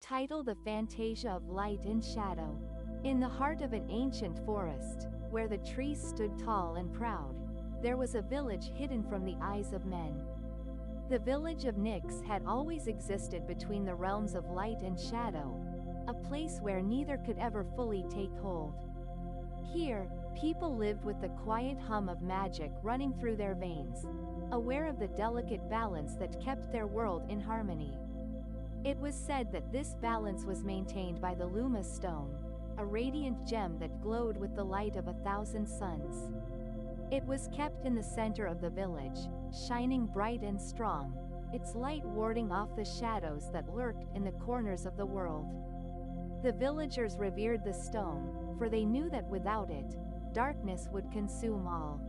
Title: The Fantasia of Light and Shadow. In the heart of an ancient forest, where the trees stood tall and proud, there was a village hidden from the eyes of men. The village of Nyx had always existed between the realms of light and shadow, a place where neither could ever fully take hold. Here, people lived with the quiet hum of magic running through their veins, aware of the delicate balance that kept their world in harmony. It was said that this balance was maintained by the Luma stone, a radiant gem that glowed with the light of 1,000 suns. It was kept in the center of the village, shining bright and strong, its light warding off the shadows that lurked in the corners of the world. The villagers revered the stone, for they knew that without it, darkness would consume all.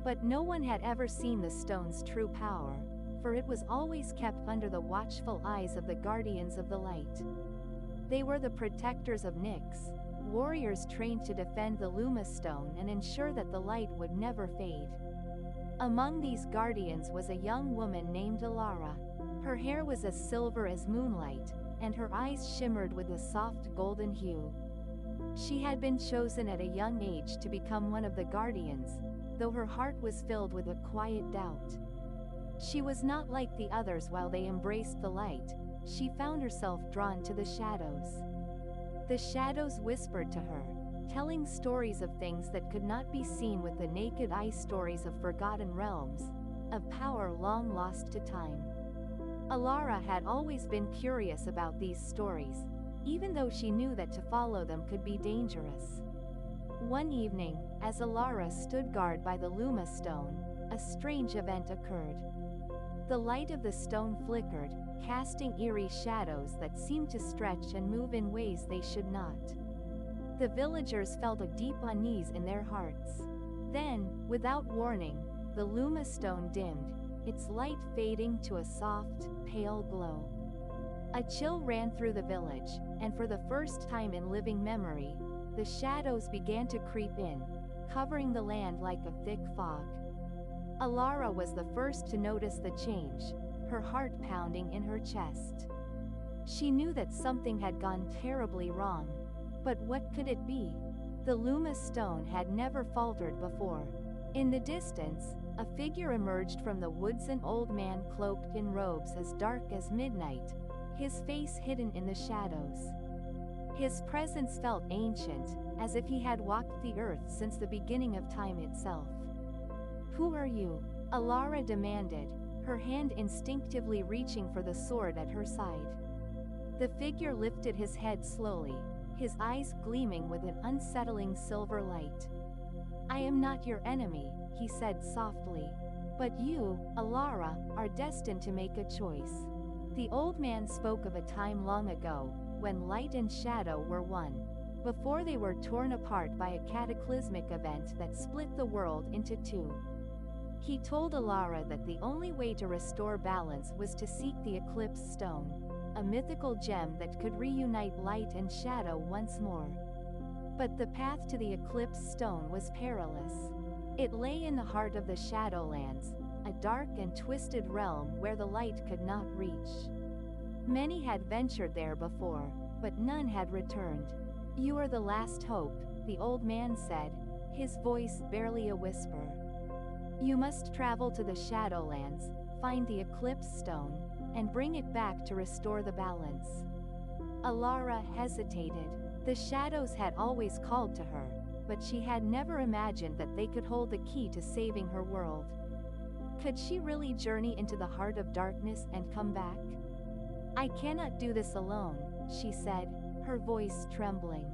But no one had ever seen the stone's true power, for it was always kept under the watchful eyes of the guardians of the light. They were the protectors of Nyx, warriors trained to defend the Luma stone and ensure that the light would never fade. Among these guardians was a young woman named Alara. Her hair was as silver as moonlight, and her eyes shimmered with a soft golden hue. She had been chosen at a young age to become one of the guardians, though her heart was filled with a quiet doubt. She was not like the others. While they embraced the light, she found herself drawn to the shadows. The shadows whispered to her, telling stories of things that could not be seen with the naked eye, stories of forgotten realms, of power long lost to time. Alara had always been curious about these stories, even though she knew that to follow them could be dangerous. One evening, as Alara stood guard by the Luma stone, a strange event occurred. The light of the stone flickered, casting eerie shadows that seemed to stretch and move in ways they should not. The villagers felt a deep unease in their hearts. Then, without warning, the Luma stone dimmed, its light fading to a soft, pale glow. A chill ran through the village, and for the first time in living memory, the shadows began to creep in, covering the land like a thick fog. Alara was the first to notice the change, her heart pounding in her chest. She knew that something had gone terribly wrong. But what could it be? The Luma stone had never faltered before. In the distance, a figure emerged from the woods, an old man cloaked in robes as dark as midnight, his face hidden in the shadows. His presence felt ancient, as if he had walked the earth since the beginning of time itself. "Who are you?" Alara demanded, her hand instinctively reaching for the sword at her side. The figure lifted his head slowly, his eyes gleaming with an unsettling silver light. "I am not your enemy," he said softly. "But you, Alara, are destined to make a choice." The old man spoke of a time long ago, when light and shadow were one, before they were torn apart by a cataclysmic event that split the world into two. He told Alara that the only way to restore balance was to seek the Eclipse Stone, a mythical gem that could reunite light and shadow once more. But the path to the Eclipse Stone was perilous. It lay in the heart of the Shadowlands, a dark and twisted realm where the light could not reach. Many had ventured there before, but none had returned. "You are the last hope," the old man said, his voice barely a whisper. "You must travel to the Shadowlands, find the Eclipse Stone, and bring it back to restore the balance." Alara hesitated. The shadows had always called to her, but she had never imagined that they could hold the key to saving her world. Could she really journey into the heart of darkness and come back? "I cannot do this alone," she said, her voice trembling.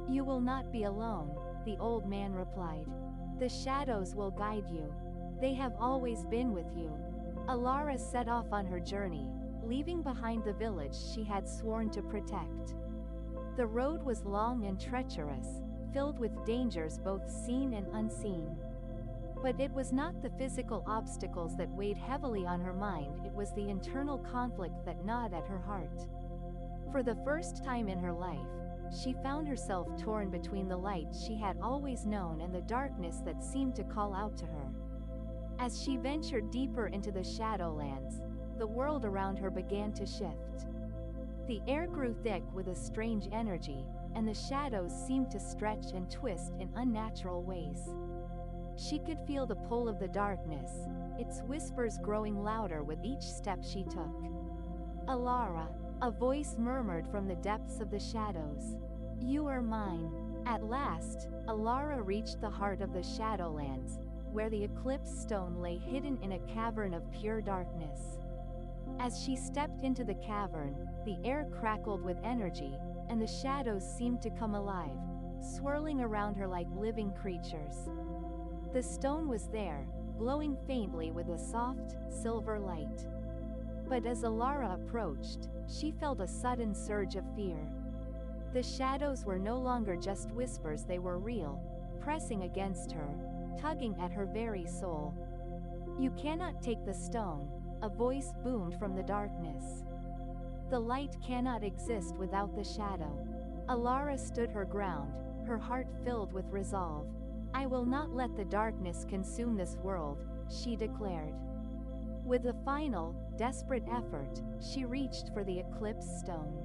"You will not be alone," the old man replied. "The shadows will guide you. They have always been with you." Alara set off on her journey, leaving behind the village she had sworn to protect. The road was long and treacherous, filled with dangers both seen and unseen. But it was not the physical obstacles that weighed heavily on her mind, it was the internal conflict that gnawed at her heart. For the first time in her life, she found herself torn between the light she had always known and the darkness that seemed to call out to her. As she ventured deeper into the Shadowlands, the world around her began to shift. The air grew thick with a strange energy, and the shadows seemed to stretch and twist in unnatural ways. She could feel the pull of the darkness, its whispers growing louder with each step she took. "Alara," a voice murmured from the depths of the shadows. "You are mine." At last, Alara reached the heart of the Shadowlands, where the eclipse stone lay hidden in a cavern of pure darkness. As she stepped into the cavern, the air crackled with energy, and the shadows seemed to come alive, swirling around her like living creatures. The stone was there, glowing faintly with a soft, silver light. But as Alara approached, she felt a sudden surge of fear. The shadows were no longer just whispers, they were real, pressing against her, tugging at her very soul. "You cannot take the stone," a voice boomed from the darkness. "The light cannot exist without the shadow." Alara stood her ground, her heart filled with resolve. "I will not let the darkness consume this world," she declared. With a final, desperate effort, she reached for the eclipse stone.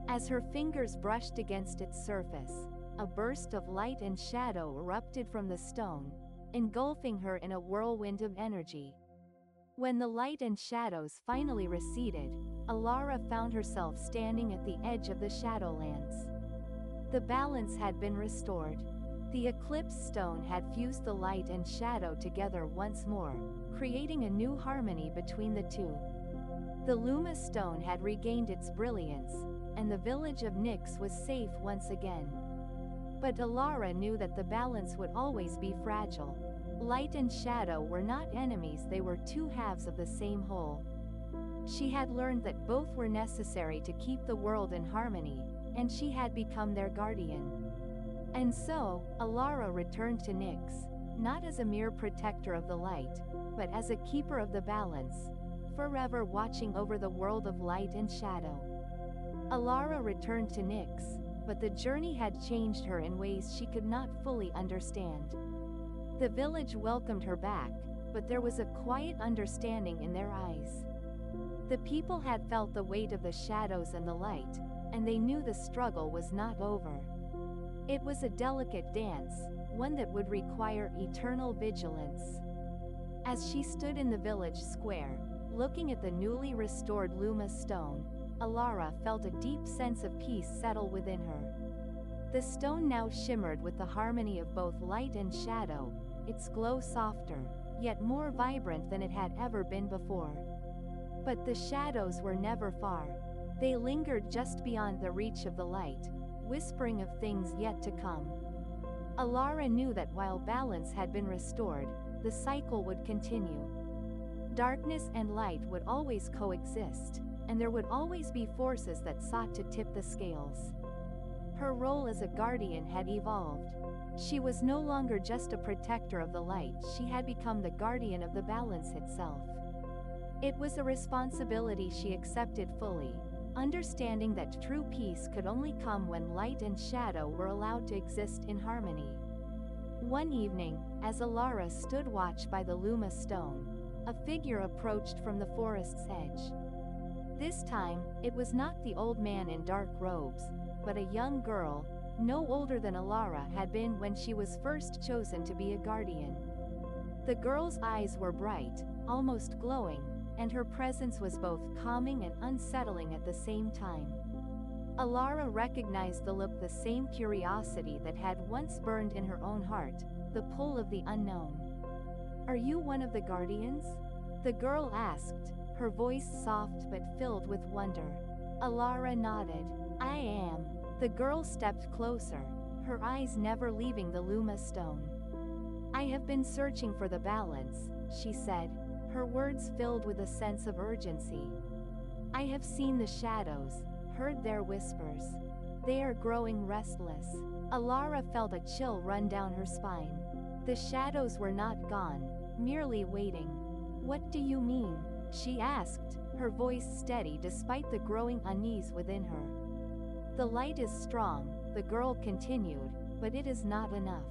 As her fingers brushed against its surface, a burst of light and shadow erupted from the stone, engulfing her in a whirlwind of energy. When the light and shadows finally receded, Alara found herself standing at the edge of the Shadowlands. The balance had been restored. The eclipse stone had fused the light and shadow together once more, creating a new harmony between the two. The Luma stone had regained its brilliance, and the village of Nyx was safe once again. But Alara knew that the balance would always be fragile. Light and shadow were not enemies, they were two halves of the same whole. She had learned that both were necessary to keep the world in harmony, and she had become their guardian. And so, Alara returned to Nyx, not as a mere protector of the light, but as a keeper of the balance, forever watching over the world of light and shadow. Alara returned to Nyx, but the journey had changed her in ways she could not fully understand. The village welcomed her back, but there was a quiet understanding in their eyes. The people had felt the weight of the shadows and the light, and they knew the struggle was not over. It was a delicate dance, one that would require eternal vigilance. As she stood in the village square, looking at the newly restored Luma stone, Alara felt a deep sense of peace settle within her. The stone now shimmered with the harmony of both light and shadow, its glow softer, yet more vibrant than it had ever been before. But the shadows were never far. They lingered just beyond the reach of the light, whispering of things yet to come. Alara knew that while balance had been restored, the cycle would continue. Darkness and light would always coexist, and there would always be forces that sought to tip the scales. Her role as a guardian had evolved. She was no longer just a protector of the light, she had become the guardian of the balance itself. It was a responsibility she accepted fully, understanding that true peace could only come when light and shadow were allowed to exist in harmony. One evening, as Alara stood watch by the Luma stone, a figure approached from the forest's edge. This time, it was not the old man in dark robes, but a young girl, no older than Alara had been when she was first chosen to be a guardian. The girl's eyes were bright, almost glowing, and her presence was both calming and unsettling at the same time. Alara recognized the look, the same curiosity that had once burned in her own heart, the pull of the unknown. "Are you one of the guardians?" the girl asked, her voice soft but filled with wonder. Alara nodded. "I am." The girl stepped closer, her eyes never leaving the Luma stone. "I have been searching for the balance," she said, her words filled with a sense of urgency. "I have seen the shadows, heard their whispers. They are growing restless." Alara felt a chill run down her spine. The shadows were not gone, merely waiting. "What do you mean?" she asked, her voice steady despite the growing unease within her. "The light is strong," the girl continued, "but it is not enough.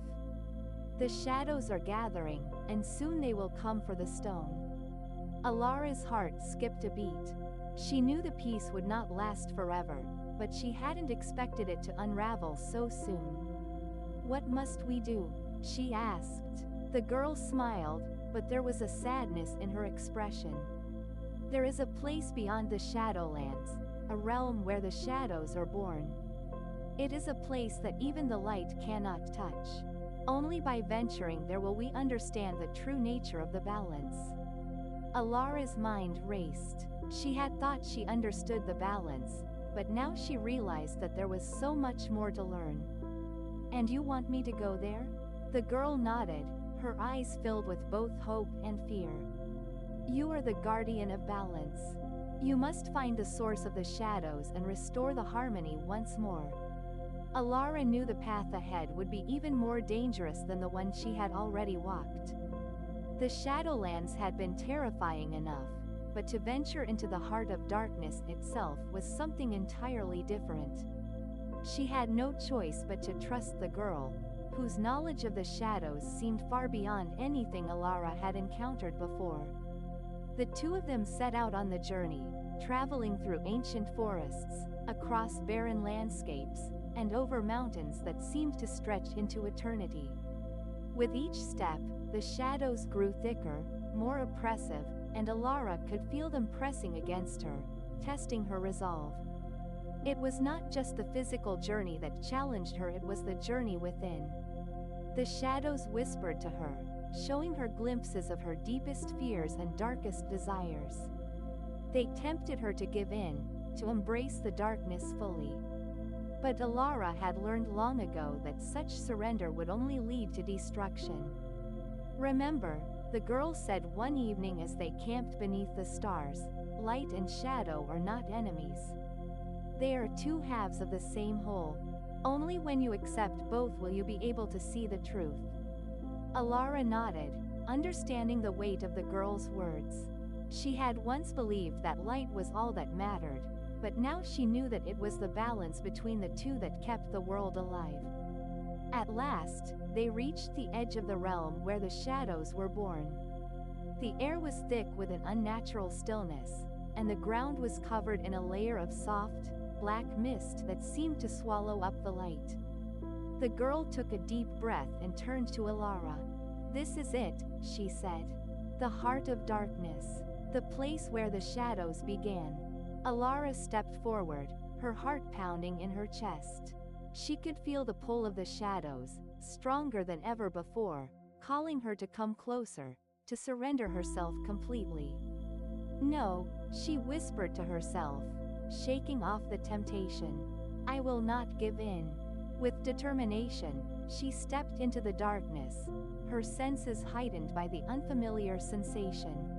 The shadows are gathering, and soon they will come for the stone." Alara's heart skipped a beat. She knew the peace would not last forever, but she hadn't expected it to unravel so soon. "What must we do?" she asked. The girl smiled, but there was a sadness in her expression. "There is a place beyond the Shadowlands, a realm where the shadows are born. It is a place that even the light cannot touch. Only by venturing there will we understand the true nature of the balance." Alara's mind raced. She had thought she understood the balance, but now she realized that there was so much more to learn. "And you want me to go there?" The girl nodded, her eyes filled with both hope and fear. "You are the guardian of balance. You must find the source of the shadows and restore the harmony once more." Alara knew the path ahead would be even more dangerous than the one she had already walked. The Shadowlands had been terrifying enough, but to venture into the heart of darkness itself was something entirely different. She had no choice but to trust the girl, whose knowledge of the shadows seemed far beyond anything Alara had encountered before. The two of them set out on the journey, traveling through ancient forests, across barren landscapes, and over mountains that seemed to stretch into eternity. With each step, the shadows grew thicker, more oppressive, and Alara could feel them pressing against her, testing her resolve. It was not just the physical journey that challenged her, it was the journey within. The shadows whispered to her, showing her glimpses of her deepest fears and darkest desires. They tempted her to give in, to embrace the darkness fully. But Alara had learned long ago that such surrender would only lead to destruction. "Remember," the girl said one evening as they camped beneath the stars, "light and shadow are not enemies. They are two halves of the same whole. Only when you accept both will you be able to see the truth." Alara nodded, understanding the weight of the girl's words. She had once believed that light was all that mattered, but now she knew that it was the balance between the two that kept the world alive. At last, they reached the edge of the realm where the shadows were born. The air was thick with an unnatural stillness, and the ground was covered in a layer of soft, black mist that seemed to swallow up the light. The girl took a deep breath and turned to Alara. "This is it," she said. "The heart of darkness. The place where the shadows began." Alara stepped forward, her heart pounding in her chest. She could feel the pull of the shadows, stronger than ever before, calling her to come closer, to surrender herself completely. "No," she whispered to herself, shaking off the temptation. "I will not give in." With determination, she stepped into the darkness, her senses heightened by the unfamiliar sensation.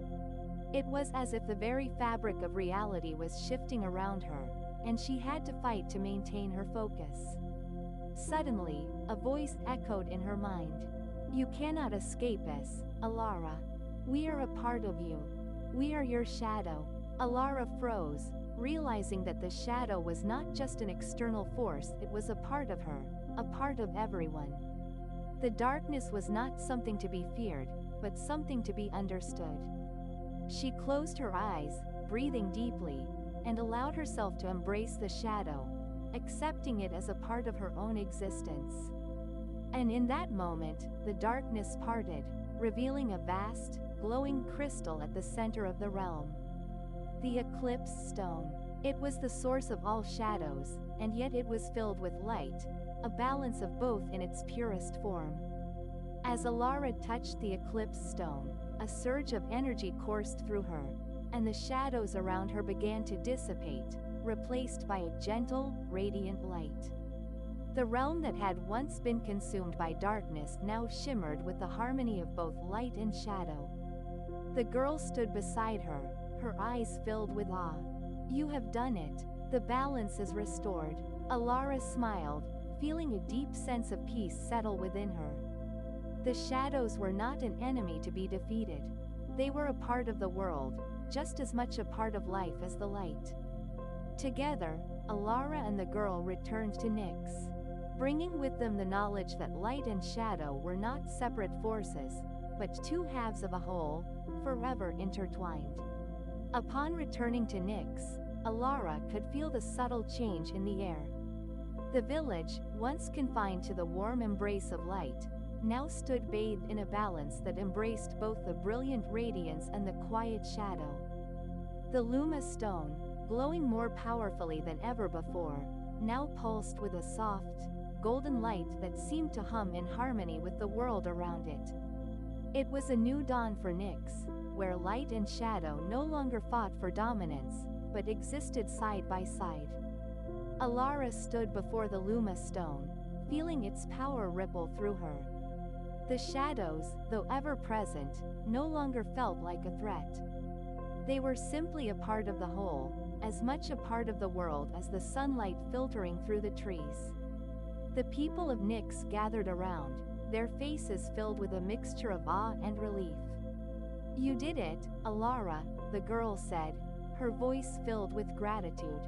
It was as if the very fabric of reality was shifting around her, and she had to fight to maintain her focus. Suddenly, a voice echoed in her mind. "You cannot escape us, Alara. We are a part of you. We are your shadow." Alara froze, realizing that the shadow was not just an external force, it was a part of her, a part of everyone. The darkness was not something to be feared, but something to be understood. She closed her eyes, breathing deeply, and allowed herself to embrace the shadow, accepting it as a part of her own existence. And in that moment, the darkness parted, revealing a vast, glowing crystal at the center of the realm. The Eclipse Stone. It was the source of all shadows, and yet it was filled with light, a balance of both in its purest form. As Alara touched the Eclipse Stone, a surge of energy coursed through her, and the shadows around her began to dissipate, replaced by a gentle, radiant light. The realm that had once been consumed by darkness now shimmered with the harmony of both light and shadow. The girl stood beside her, her eyes filled with awe. "You have done it. The balance is restored." Alara smiled, feeling a deep sense of peace settle within her. The shadows were not an enemy to be defeated. They were a part of the world, just as much a part of life as the light. Together, Alara and the girl returned to Nyx, bringing with them the knowledge that light and shadow were not separate forces, but two halves of a whole, forever intertwined. Upon returning to Nyx, Alara could feel the subtle change in the air. The village, once confined to the warm embrace of light, now stood bathed in a balance that embraced both the brilliant radiance and the quiet shadow. The Luma stone, glowing more powerfully than ever before, now pulsed with a soft, golden light that seemed to hum in harmony with the world around it. It was a new dawn for Nyx, where light and shadow no longer fought for dominance, but existed side by side. Alara stood before the Luma stone, feeling its power ripple through her. The shadows, though ever present, no longer felt like a threat. They were simply a part of the whole, as much a part of the world as the sunlight filtering through the trees. The people of Nyx gathered around, their faces filled with a mixture of awe and relief. "You did it, Alara," the girl said, her voice filled with gratitude.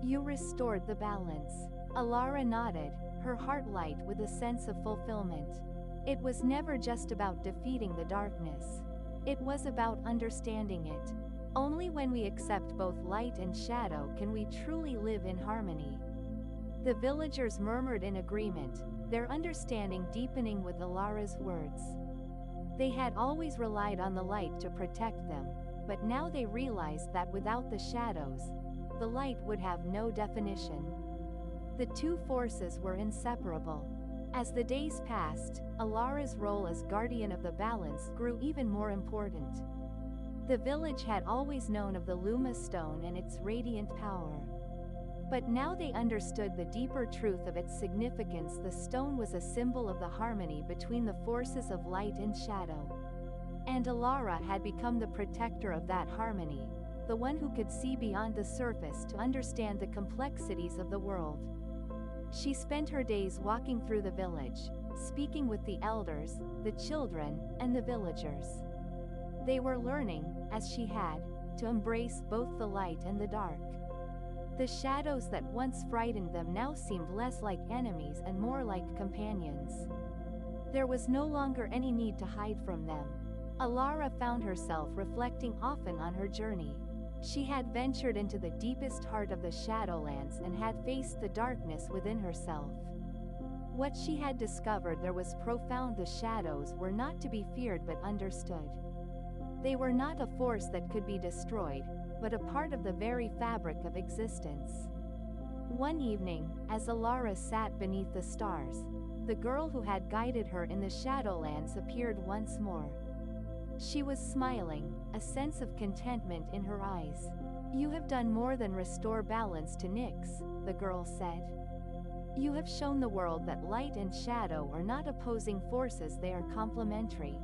"You restored the balance." Alara nodded, her heart light with a sense of fulfillment. It was never just about defeating the darkness. It was about understanding it. Only when we accept both light and shadow can we truly live in harmony. The villagers murmured in agreement, their understanding deepening with Alara's words. They had always relied on the light to protect them, but now they realized that without the shadows, the light would have no definition. The two forces were inseparable. As the days passed, Alara's role as guardian of the balance grew even more important. The village had always known of the Luma stone and its radiant power. But now they understood the deeper truth of its significance. The stone was a symbol of the harmony between the forces of light and shadow. And Alara had become the protector of that harmony, the one who could see beyond the surface to understand the complexities of the world. She spent her days walking through the village, speaking with the elders, the children, and the villagers. They were learning, as she had, to embrace both the light and the dark. The shadows that once frightened them now seemed less like enemies and more like companions. There was no longer any need to hide from them. Alara found herself reflecting often on her journey. She had ventured into the deepest heart of the Shadowlands and had faced the darkness within herself. What she had discovered there was profound. The shadows were not to be feared but understood. They were not a force that could be destroyed, but a part of the very fabric of existence. One evening, as Alara sat beneath the stars, the girl who had guided her in the Shadowlands appeared once more. She was smiling, a sense of contentment in her eyes. "You have done more than restore balance to Nyx," the girl said. "You have shown the world that light and shadow are not opposing forces, they are complementary.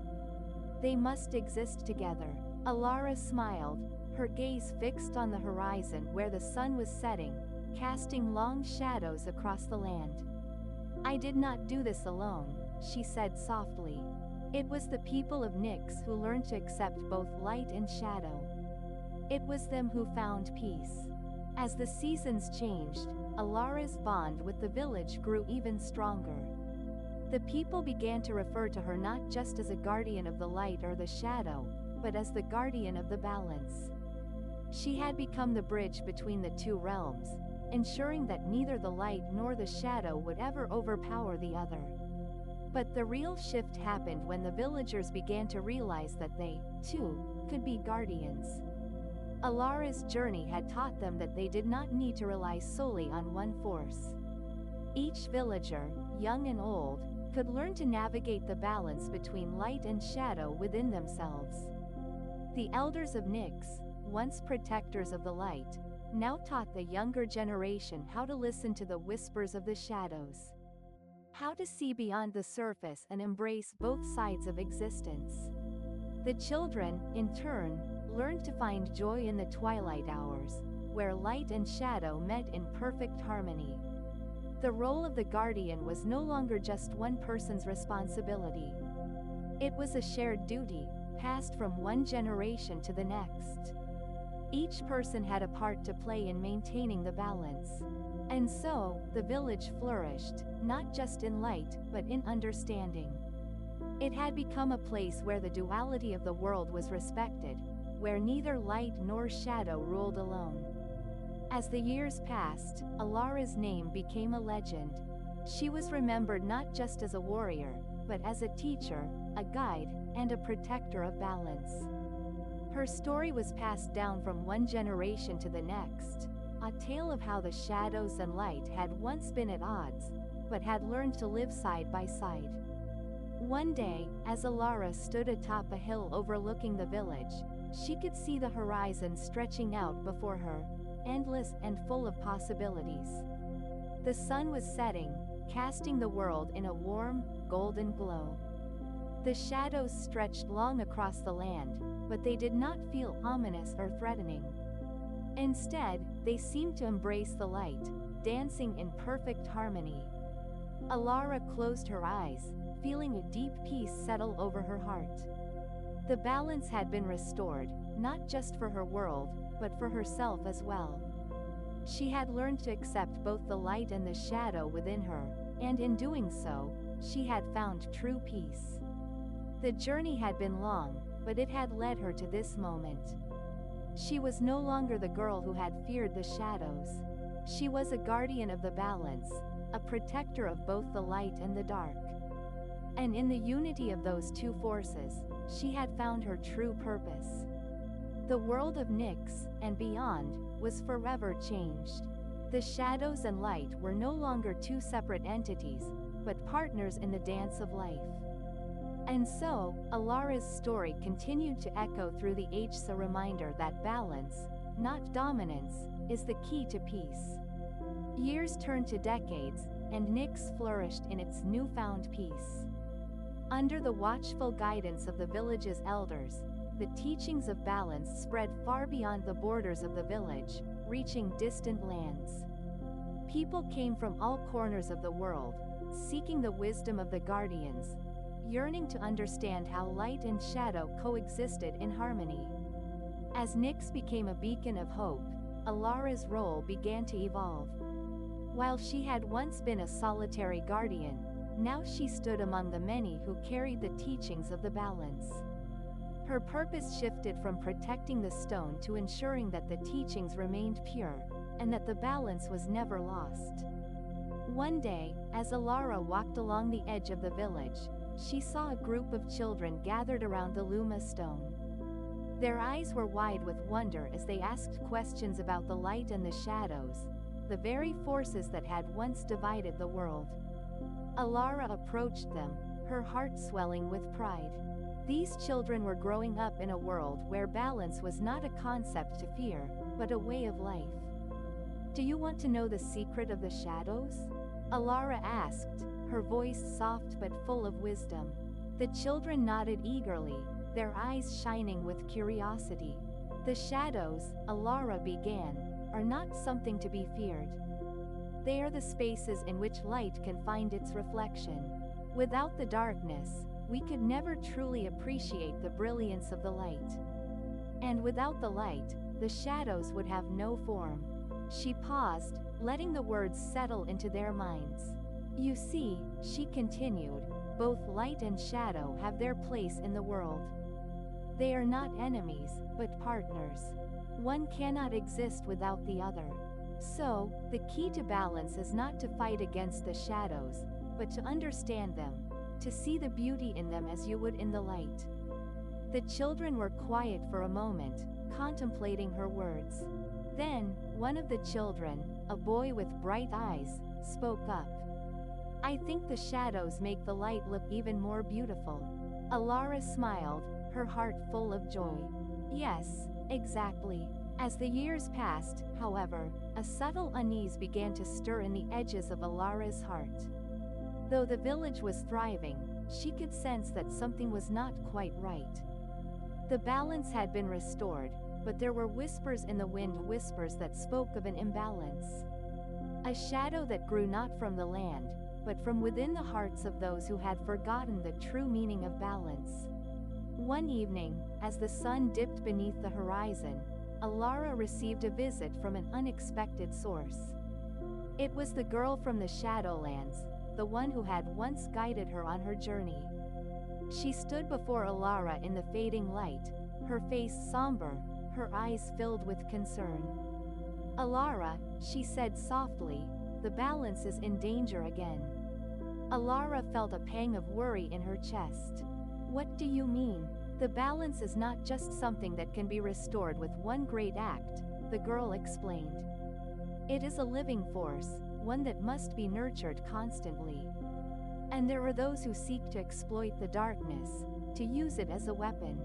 They must exist together." Alara smiled, her gaze fixed on the horizon where the sun was setting, casting long shadows across the land. "I did not do this alone," she said softly. "It was the people of Nyx who learned to accept both light and shadow. It was them who found peace." As the seasons changed, Alara's bond with the village grew even stronger. The people began to refer to her not just as a guardian of the light or the shadow, but as the guardian of the balance. She had become the bridge between the two realms, ensuring that neither the light nor the shadow would ever overpower the other. But the real shift happened when the villagers began to realize that they, too, could be guardians. Alara's journey had taught them that they did not need to rely solely on one force. Each villager, young and old, could learn to navigate the balance between light and shadow within themselves. The elders of Nyx, once protectors of the light, now taught the younger generation how to listen to the whispers of the shadows. How to see beyond the surface and embrace both sides of existence. The children, in turn, learned to find joy in the twilight hours, where light and shadow met in perfect harmony. The role of the guardian was no longer just one person's responsibility. It was a shared duty, passed from one generation to the next. Each person had a part to play in maintaining the balance. And so, the village flourished, not just in light, but in understanding. It had become a place where the duality of the world was respected, where neither light nor shadow ruled alone. As the years passed, Alara's name became a legend. She was remembered not just as a warrior, but as a teacher, a guide, and a protector of balance. Her story was passed down from one generation to the next, a tale of how the shadows and light had once been at odds, but had learned to live side by side. One day, as Alara stood atop a hill overlooking the village, she could see the horizon stretching out before her, endless and full of possibilities. The sun was setting, casting the world in a warm, golden glow. The shadows stretched long across the land, but they did not feel ominous or threatening. Instead, they seemed to embrace the light, dancing in perfect harmony. Alara closed her eyes, feeling a deep peace settle over her heart. The balance had been restored, not just for her world, but for herself as well. She had learned to accept both the light and the shadow within her, and in doing so, she had found true peace. The journey had been long, but it had led her to this moment. She was no longer the girl who had feared the shadows. She was a guardian of the balance, a protector of both the light and the dark. And in the unity of those two forces, she had found her true purpose. The world of Nyx, and beyond, was forever changed. The shadows and light were no longer two separate entities, but partners in the dance of life. And so, Alara's story continued to echo through the ages, a reminder that balance, not dominance, is the key to peace. Years turned to decades, and Nyx flourished in its newfound peace. Under the watchful guidance of the village's elders, the teachings of balance spread far beyond the borders of the village, reaching distant lands. People came from all corners of the world, seeking the wisdom of the guardians, yearning to understand how light and shadow coexisted in harmony. As Nyx became a beacon of hope, Alara's role began to evolve. While she had once been a solitary guardian, now she stood among the many who carried the teachings of the balance. Her purpose shifted from protecting the stone to ensuring that the teachings remained pure, and that the balance was never lost. One day, as Alara walked along the edge of the village, she saw a group of children gathered around the Luma stone. Their eyes were wide with wonder as they asked questions about the light and the shadows, the very forces that had once divided the world. Alara approached them, her heart swelling with pride. These children were growing up in a world where balance was not a concept to fear, but a way of life. "Do you want to know the secret of the shadows?" Alara asked, her voice soft but full of wisdom. The children nodded eagerly, their eyes shining with curiosity. "The shadows," Alara began, "are not something to be feared. They are the spaces in which light can find its reflection. Without the darkness, we could never truly appreciate the brilliance of the light. And without the light, the shadows would have no form." She paused, letting the words settle into their minds. "You see," she continued, "both light and shadow have their place in the world. They are not enemies, but partners. One cannot exist without the other. So, the key to balance is not to fight against the shadows, but to understand them, to see the beauty in them as you would in the light." The children were quiet for a moment, contemplating her words. Then, one of the children, a boy with bright eyes, spoke up. "I think the shadows make the light look even more beautiful." Alara smiled, her heart full of joy. "Yes, exactly." As the years passed, however, a subtle unease began to stir in the edges of Alara's heart. Though the village was thriving, she could sense that something was not quite right. The balance had been restored, but there were whispers in the wind, whispers that spoke of an imbalance. A shadow that grew not from the land, but from within the hearts of those who had forgotten the true meaning of balance. One evening, as the sun dipped beneath the horizon, Alara received a visit from an unexpected source. It was the girl from the Shadowlands, the one who had once guided her on her journey. She stood before Alara in the fading light, her face somber, her eyes filled with concern. "Alara," she said softly, "the balance is in danger again." Alara felt a pang of worry in her chest. "What do you mean? The balance is not just something that can be restored with one great act," the girl explained. "It is a living force, one that must be nurtured constantly. And there are those who seek to exploit the darkness, to use it as a weapon."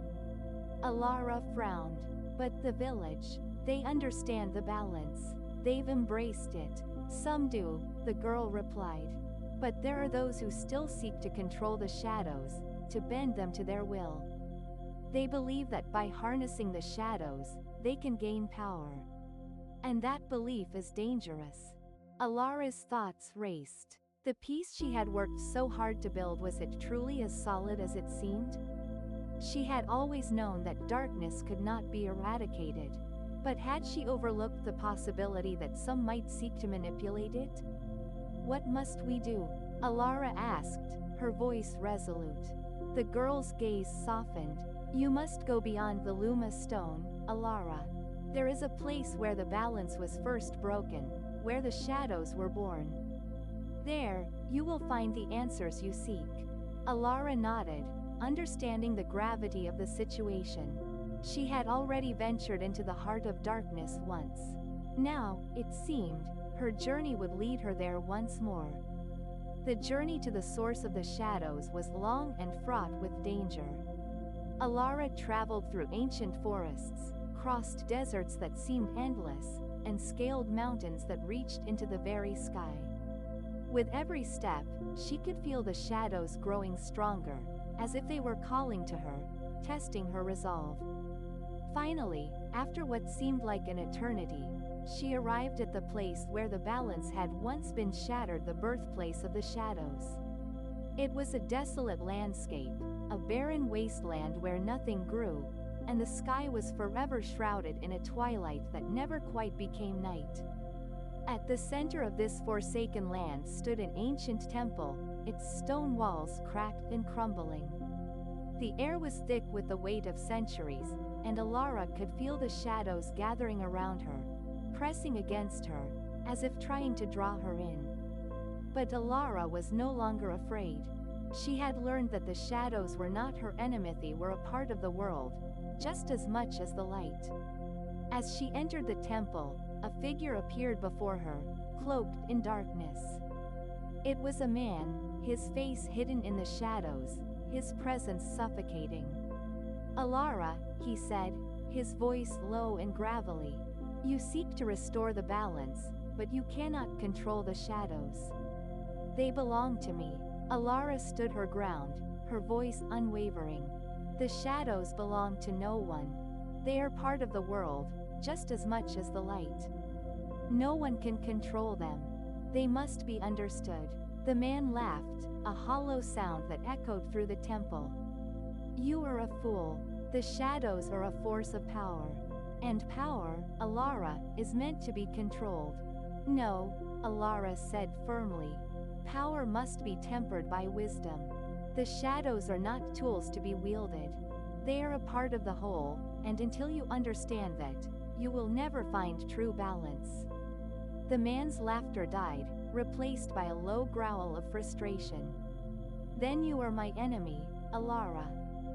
Alara frowned. "But the village, they understand the balance. They've embraced it." "Some do," the girl replied. "But there are those who still seek to control the shadows, to bend them to their will. They believe that by harnessing the shadows, they can gain power. And that belief is dangerous." Alara's thoughts raced. The peace she had worked so hard to build, was it truly as solid as it seemed? She had always known that darkness could not be eradicated. But had she overlooked the possibility that some might seek to manipulate it? "What must we do?" Alara asked, her voice resolute. The girl's gaze softened. "You must go beyond the Luma stone, Alara. There is a place where the balance was first broken, where the shadows were born. There, you will find the answers you seek." Alara nodded, understanding the gravity of the situation. She had already ventured into the heart of darkness once. Now, it seemed, her journey would lead her there once more. The journey to the source of the shadows was long and fraught with danger. Alara traveled through ancient forests, crossed deserts that seemed endless, and scaled mountains that reached into the very sky. With every step, she could feel the shadows growing stronger, as if they were calling to her, testing her resolve. Finally, after what seemed like an eternity, she arrived at the place where the balance had once been shattered, the birthplace of the shadows. It was a desolate landscape, a barren wasteland where nothing grew, and the sky was forever shrouded in a twilight that never quite became night. At the center of this forsaken land stood an ancient temple, its stone walls cracked and crumbling. The air was thick with the weight of centuries, and Alara could feel the shadows gathering around her, pressing against her, as if trying to draw her in. But Alara was no longer afraid. She had learned that the shadows were not her enemy, they were a part of the world, just as much as the light. As she entered the temple, a figure appeared before her, cloaked in darkness. It was a man, his face hidden in the shadows, his presence suffocating. "Alara," he said, his voice low and gravelly, "you seek to restore the balance, but you cannot control the shadows. They belong to me." Alara stood her ground, her voice unwavering. "The shadows belong to no one. They are part of the world, just as much as the light. No one can control them. They must be understood." The man laughed, a hollow sound that echoed through the temple. "You are a fool. The shadows are a force of power. And power, Alara, is meant to be controlled." "No," Alara said firmly. "Power must be tempered by wisdom. The shadows are not tools to be wielded. They are a part of the whole, and until you understand that, you will never find true balance." The man's laughter died, replaced by a low growl of frustration. "Then you are my enemy, Alara.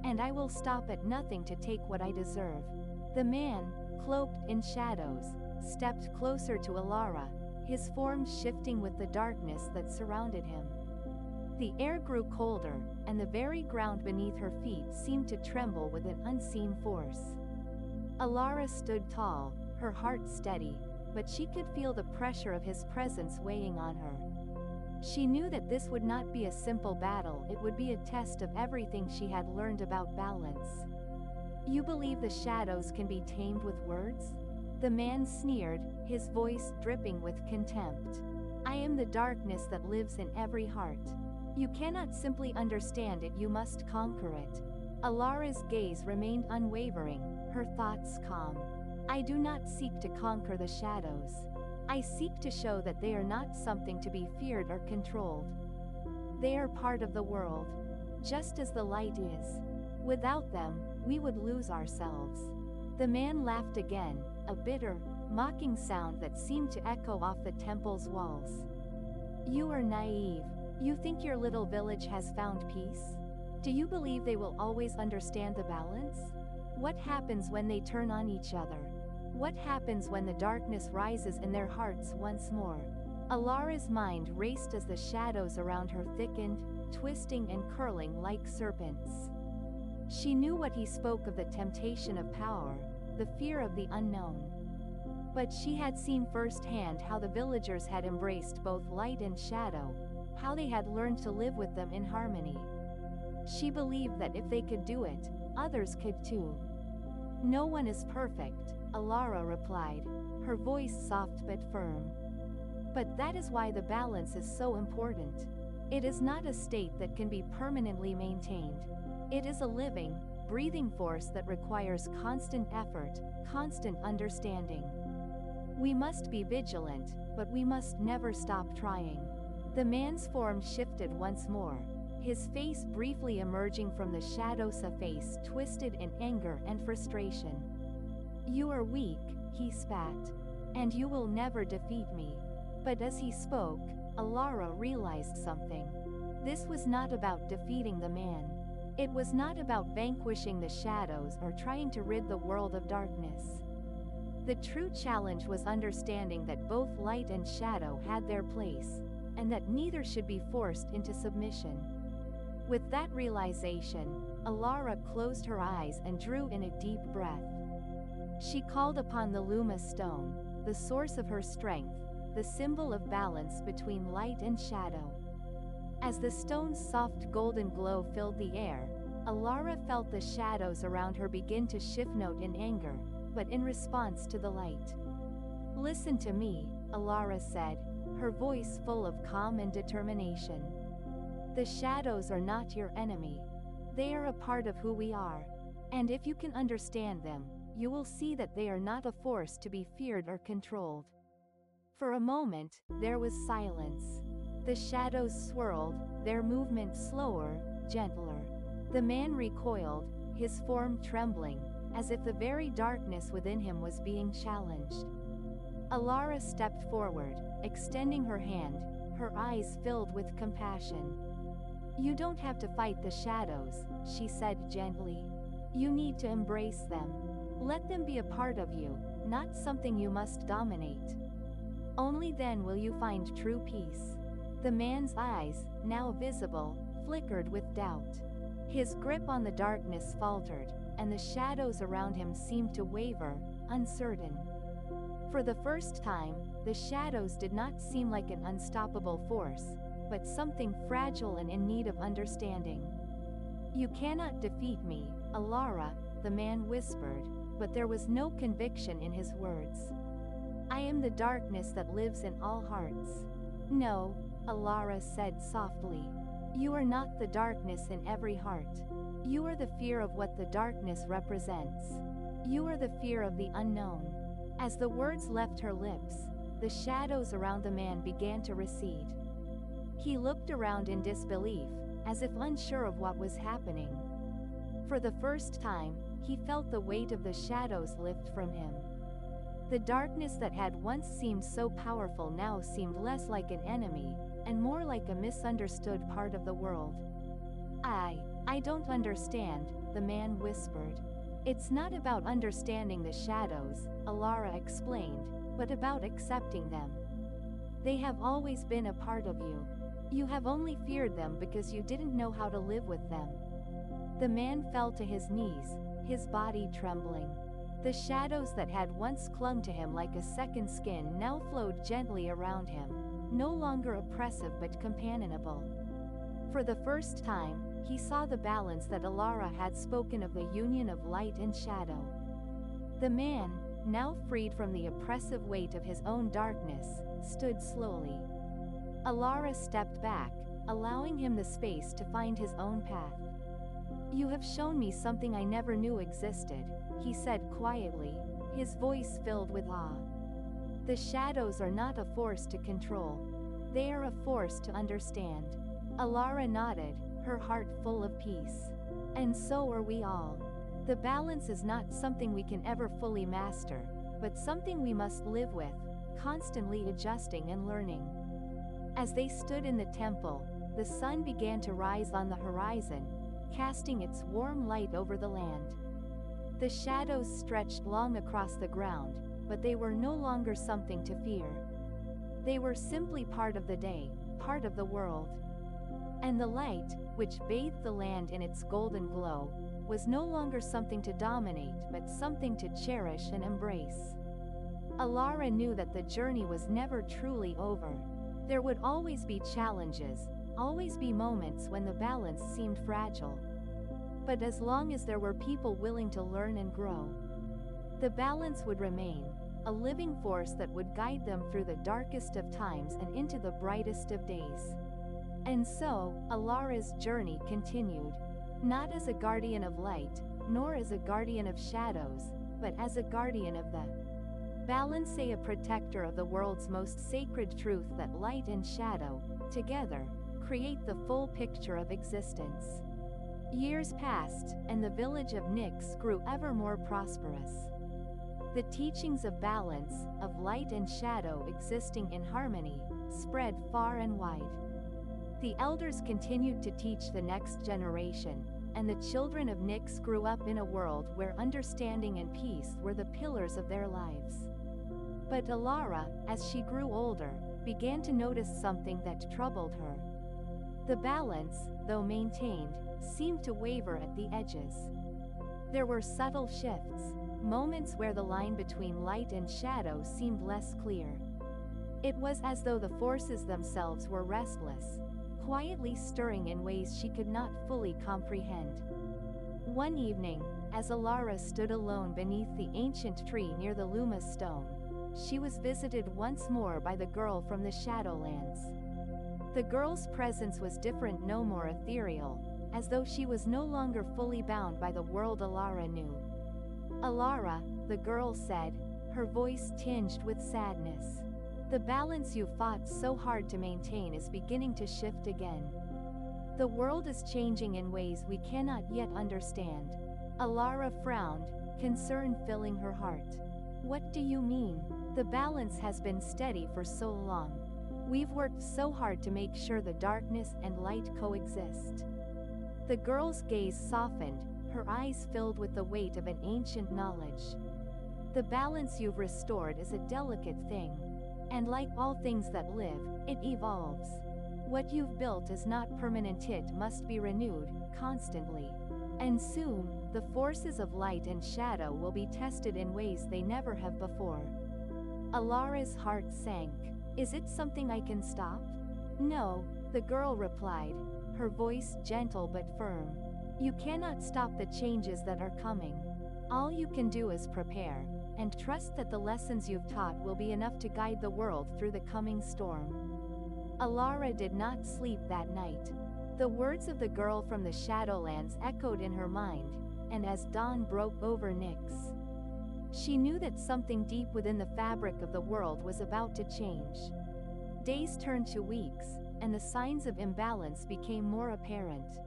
And I will stop at nothing to take what I deserve." The man, cloaked in shadows, stepped closer to Alara, his form shifting with the darkness that surrounded him. The air grew colder, and the very ground beneath her feet seemed to tremble with an unseen force. Alara stood tall, her heart steady, but she could feel the pressure of his presence weighing on her. She knew that this would not be a simple battle, it would be a test of everything she had learned about balance. "You believe the shadows can be tamed with words?" The man sneered, his voice dripping with contempt. "I am the darkness that lives in every heart. You cannot simply understand it, you must conquer it." Alara's gaze remained unwavering, her thoughts calm. "I do not seek to conquer the shadows. I seek to show that they are not something to be feared or controlled. They are part of the world, just as the light is. Without them, we would lose ourselves. The man laughed again, a bitter, mocking sound that seemed to echo off the temple's walls. You are naive. You think your little village has found peace? Do you believe they will always understand the balance? What happens when they turn on each other? What happens when the darkness rises in their hearts once more? Alara's mind raced as the shadows around her thickened, twisting and curling like serpents. She knew what he spoke of: the temptation of power, the fear of the unknown. But she had seen firsthand how the villagers had embraced both light and shadow, how they had learned to live with them in harmony. She believed that if they could do it, others could too. No one is perfect, Alara replied, her voice soft but firm. But that is why the balance is so important. It is not a state that can be permanently maintained. It is a living, breathing force that requires constant effort, constant understanding. We must be vigilant, but we must never stop trying. The man's form shifted once more, his face briefly emerging from the shadows, a face twisted in anger and frustration. You are weak, he spat, and you will never defeat me. But as he spoke, Alara realized something. This was not about defeating the man. It was not about vanquishing the shadows or trying to rid the world of darkness. The true challenge was understanding that both light and shadow had their place, and that neither should be forced into submission. With that realization, Alara closed her eyes and drew in a deep breath. She called upon the Luma stone, the source of her strength, the symbol of balance between light and shadow. As the stone's soft golden glow filled the air, Alara felt the shadows around her begin to shift, not in anger, but in response to the light. Listen to me, Alara said, her voice full of calm and determination. The shadows are not your enemy. They are a part of who we are. And if you can understand them, you will see that they are not a force to be feared or controlled. For a moment, there was silence. The shadows swirled, their movement slower, gentler. The man recoiled, his form trembling, as if the very darkness within him was being challenged. Alara stepped forward, extending her hand, her eyes filled with compassion. You don't have to fight the shadows, she said gently. You need to embrace them. Let them be a part of you, not something you must dominate. Only then will you find true peace. The man's eyes, now visible, flickered with doubt. His grip on the darkness faltered, and the shadows around him seemed to waver, uncertain. For the first time, the shadows did not seem like an unstoppable force, but something fragile and in need of understanding. You cannot defeat me, Alara, the man whispered, but there was no conviction in his words. I am the darkness that lives in all hearts. No, Alara said softly. You are not the darkness in every heart. You are the fear of what the darkness represents. You are the fear of the unknown. As the words left her lips, the shadows around the man began to recede. He looked around in disbelief, as if unsure of what was happening. For the first time, he felt the weight of the shadows lift from him. The darkness that had once seemed so powerful now seemed less like an enemy, and more like a misunderstood part of the world. I don't understand, the man whispered. It's not about understanding the shadows, Alara explained, but about accepting them. They have always been a part of you. You have only feared them because you didn't know how to live with them. The man fell to his knees, his body trembling. The shadows that had once clung to him like a second skin now flowed gently around him, no longer oppressive but companionable. For the first time, he saw the balance that Alara had spoken of, the union of light and shadow. The man, now freed from the oppressive weight of his own darkness, stood slowly. Alara stepped back, allowing him the space to find his own path. You have shown me something I never knew existed, he said quietly, his voice filled with awe. The shadows are not a force to control. They are a force to understand. Alara nodded, her heart full of peace. And so are we all. The balance is not something we can ever fully master, but something we must live with, constantly adjusting and learning. As they stood in the temple, the sun began to rise on the horizon, casting its warm light over the land. The shadows stretched long across the ground, but they were no longer something to fear. They were simply part of the day, part of the world. And the light, which bathed the land in its golden glow, was no longer something to dominate but something to cherish and embrace. Alara knew that the journey was never truly over. There would always be challenges, always be moments when the balance seemed fragile. But as long as there were people willing to learn and grow, the balance would remain, a living force that would guide them through the darkest of times and into the brightest of days. And so, Alara's journey continued, not as a guardian of light, nor as a guardian of shadows, but as a guardian of the balance, a protector of the world's most sacred truth that light and shadow, together, create the full picture of existence. Years passed, and the village of Nyx grew ever more prosperous. The teachings of balance, of light and shadow existing in harmony, spread far and wide. The elders continued to teach the next generation, and the children of Nyx grew up in a world where understanding and peace were the pillars of their lives. But Alara, as she grew older, began to notice something that troubled her. The balance, though maintained, seemed to waver at the edges. There were subtle shifts, moments where the line between light and shadow seemed less clear. It was as though the forces themselves were restless, quietly stirring in ways she could not fully comprehend. One evening, as Alara stood alone beneath the ancient tree near the Luma stone, she was visited once more by the girl from the Shadowlands. The girl's presence was different, no more ethereal, as though she was no longer fully bound by the world Alara knew. Alara, the girl said, her voice tinged with sadness. The balance you fought so hard to maintain is beginning to shift again. The world is changing in ways we cannot yet understand. Alara frowned, concern filling her heart. What do you mean? The balance has been steady for so long. We've worked so hard to make sure the darkness and light coexist. The girl's gaze softened, her eyes filled with the weight of an ancient knowledge. The balance you've restored is a delicate thing. And like all things that live, it evolves. What you've built is not permanent, it must be renewed, constantly. And soon, the forces of light and shadow will be tested in ways they never have before. Alara's heart sank. Is it something I can stop? No, the girl replied, her voice gentle but firm. You cannot stop the changes that are coming. All you can do is prepare, and trust that the lessons you've taught will be enough to guide the world through the coming storm. Alara did not sleep that night. The words of the girl from the Shadowlands echoed in her mind, and as dawn broke over Nyx, she knew that something deep within the fabric of the world was about to change. Days turned to weeks, and the signs of imbalance became more apparent.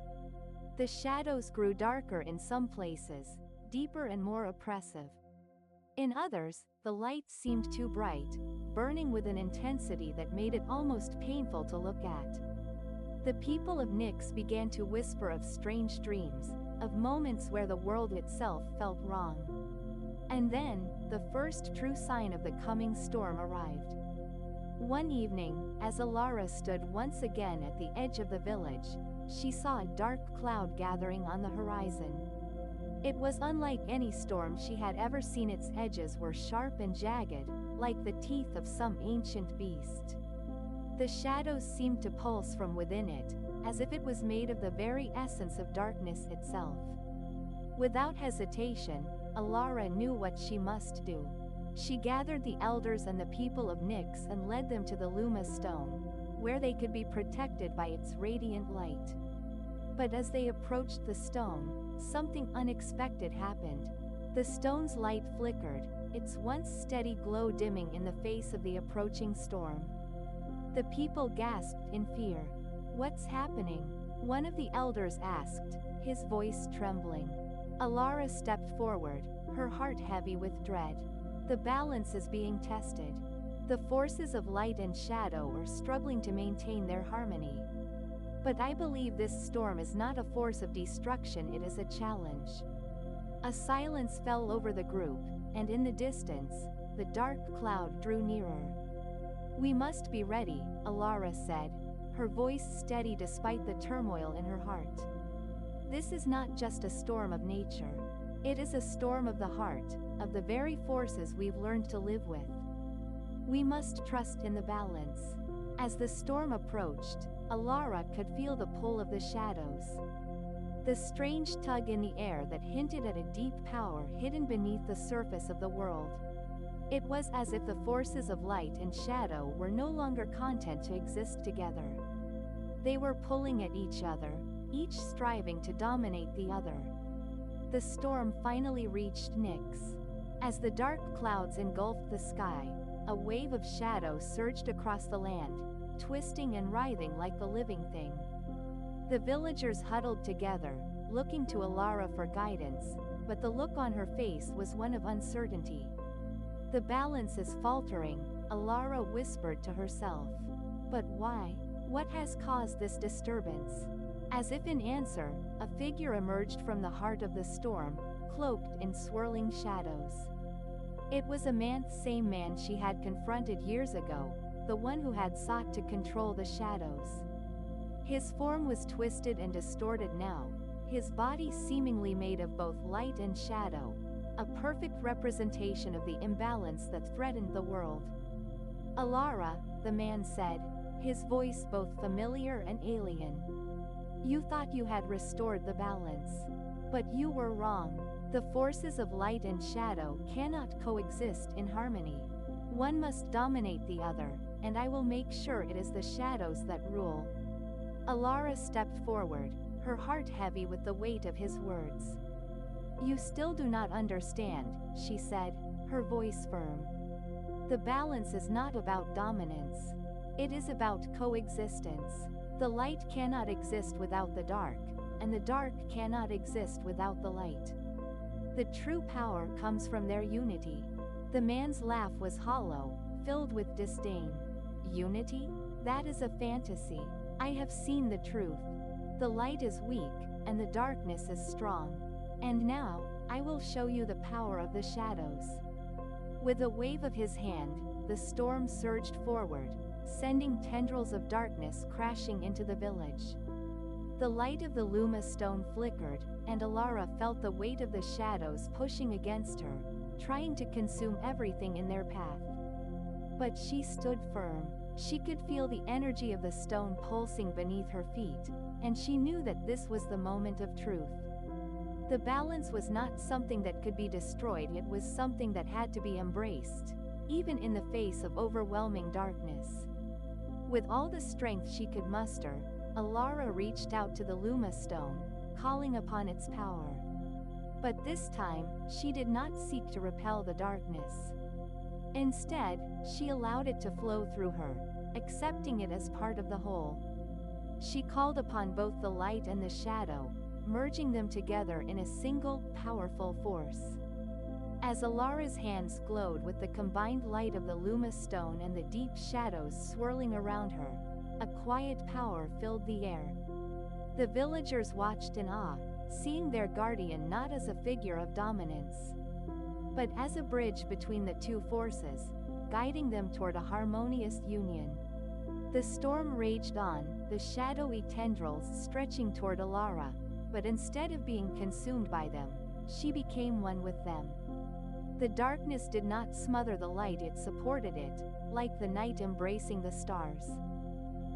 The shadows grew darker in some places, deeper and more oppressive. In others, the light seemed too bright, burning with an intensity that made it almost painful to look at. The people of Nyx began to whisper of strange dreams, of moments where the world itself felt wrong. And then, the first true sign of the coming storm arrived. One evening, as Alara stood once again at the edge of the village, she saw a dark cloud gathering on the horizon. It was unlike any storm she had ever seen. Its edges were sharp and jagged, like the teeth of some ancient beast. The shadows seemed to pulse from within it, as if it was made of the very essence of darkness itself. Without hesitation, Alara knew what she must do. She gathered the elders and the people of Nyx and led them to the Luma stone, where they could be protected by its radiant light. But as they approached the stone, something unexpected happened. The stone's light flickered, its once steady glow dimming in the face of the approaching storm. The people gasped in fear. What's happening? One of the elders asked, his voice trembling. Alara stepped forward, her heart heavy with dread. The balance is being tested. The forces of light and shadow are struggling to maintain their harmony. But I believe this storm is not a force of destruction, it is a challenge. A silence fell over the group, and in the distance, the dark cloud drew nearer. We must be ready, Alara said, her voice steady despite the turmoil in her heart. This is not just a storm of nature. It is a storm of the heart, of the very forces we've learned to live with. We must trust in the balance. As the storm approached, Alara could feel the pull of the shadows. The strange tug in the air that hinted at a deep power hidden beneath the surface of the world. It was as if the forces of light and shadow were no longer content to exist together. They were pulling at each other, each striving to dominate the other. The storm finally reached Nyx. As the dark clouds engulfed the sky, a wave of shadow surged across the land, twisting and writhing like a living thing. The villagers huddled together, looking to Alara for guidance, but the look on her face was one of uncertainty. The balance is faltering, Alara whispered to herself. But why? What has caused this disturbance? As if in answer, a figure emerged from the heart of the storm, cloaked in swirling shadows. It was a man, same man she had confronted years ago, the one who had sought to control the shadows. His form was twisted and distorted now, his body seemingly made of both light and shadow, a perfect representation of the imbalance that threatened the world. Alara, the man said, his voice both familiar and alien. You thought you had restored the balance. But you were wrong. The forces of light and shadow cannot coexist in harmony. One must dominate the other, and I will make sure it is the shadows that rule. Alara stepped forward, her heart heavy with the weight of his words. You still do not understand, she said, her voice firm. The balance is not about dominance. It is about coexistence. The light cannot exist without the dark, and the dark cannot exist without the light. The true power comes from their unity. The man's laugh was hollow, filled with disdain. Unity? That is a fantasy. I have seen the truth. The light is weak, and the darkness is strong. And now, I will show you the power of the shadows. With a wave of his hand, the storm surged forward, sending tendrils of darkness crashing into the village. The light of the Luma stone flickered, and Alara felt the weight of the shadows pushing against her, trying to consume everything in their path. But she stood firm. She could feel the energy of the stone pulsing beneath her feet, and she knew that this was the moment of truth. The balance was not something that could be destroyed, it was something that had to be embraced, even in the face of overwhelming darkness. With all the strength she could muster, Alara reached out to the Luma stone, calling upon its power. But this time, she did not seek to repel the darkness. Instead, she allowed it to flow through her, accepting it as part of the whole. She called upon both the light and the shadow, merging them together in a single, powerful force. As Alara's hands glowed with the combined light of the Luma stone and the deep shadows swirling around her, a quiet power filled the air. The villagers watched in awe, seeing their guardian not as a figure of dominance, but as a bridge between the two forces, guiding them toward a harmonious union. The storm raged on, the shadowy tendrils stretching toward Alara, but instead of being consumed by them, she became one with them. The darkness did not smother the light, it supported it, like the night embracing the stars.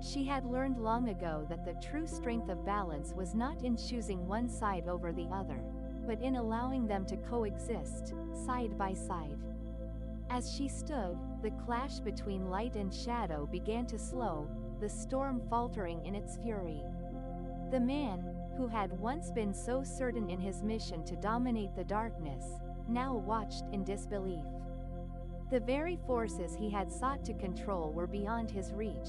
She had learned long ago that the true strength of balance was not in choosing one side over the other, but in allowing them to coexist, side by side. As she stood, the clash between light and shadow began to slow, the storm faltering in its fury. The man, who had once been so certain in his mission to dominate the darkness, now watched in disbelief. The very forces he had sought to control were beyond his reach,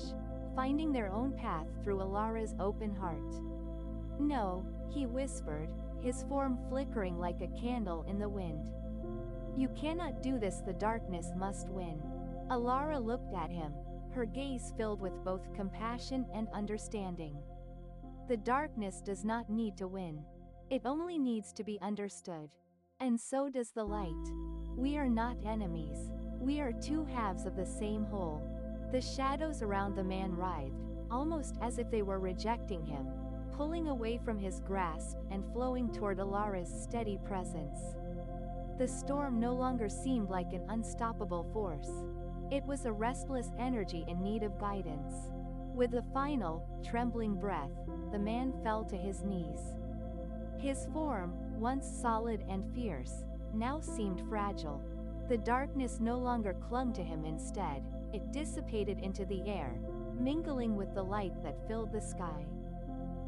finding their own path through Alara's open heart. No, he whispered, his form flickering like a candle in the wind. "You cannot do this, the darkness must win." Alara looked at him, her gaze filled with both compassion and understanding. "The darkness does not need to win. It only needs to be understood. And so does the light. We are not enemies. We are two halves of the same whole." The shadows around the man writhed, almost as if they were rejecting him, pulling away from his grasp and flowing toward Alara's steady presence. The storm no longer seemed like an unstoppable force. It was a restless energy in need of guidance. With a final, trembling breath, the man fell to his knees. His form, once solid and fierce, now seemed fragile. The darkness no longer clung to him. Instead, it dissipated into the air, mingling with the light that filled the sky.